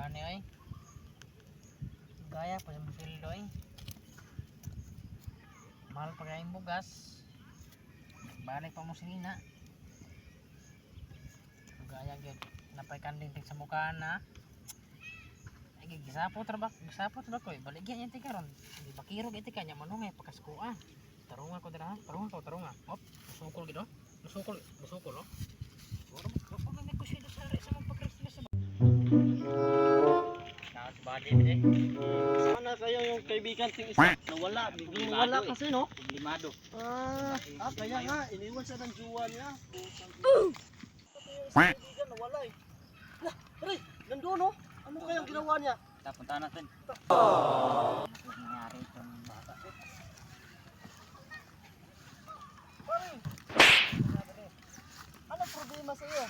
Gani ay. Gaya pa sa musildo ay. Mahal pa kayong bugas. Balik pa mo sinina. Gaya gyud napay kanding tig sa mukha na. Ay gisapot ra ba? Gisapot ba ko? Baligyan yan ti karon. Di bakirog iti kanya manungay pakaskuan. Tarunga ko dira ha. Tarunga. Op, musukol gid oh. Musukol oh. Ora mo may negosyo sa mga pag-Christmas ba? Nas bali ni. Sana kayo yung kaibigan ting isa nawala, biglang wala kasi no. Problemado. Kaya nga iniwan siya ng jowa niya. Kaibigan nawala eh. Lah, aray, nandoon no. Ano kayang ginawa niya? Punta natin. Nangyari itong bata. Ano problema sa iyo?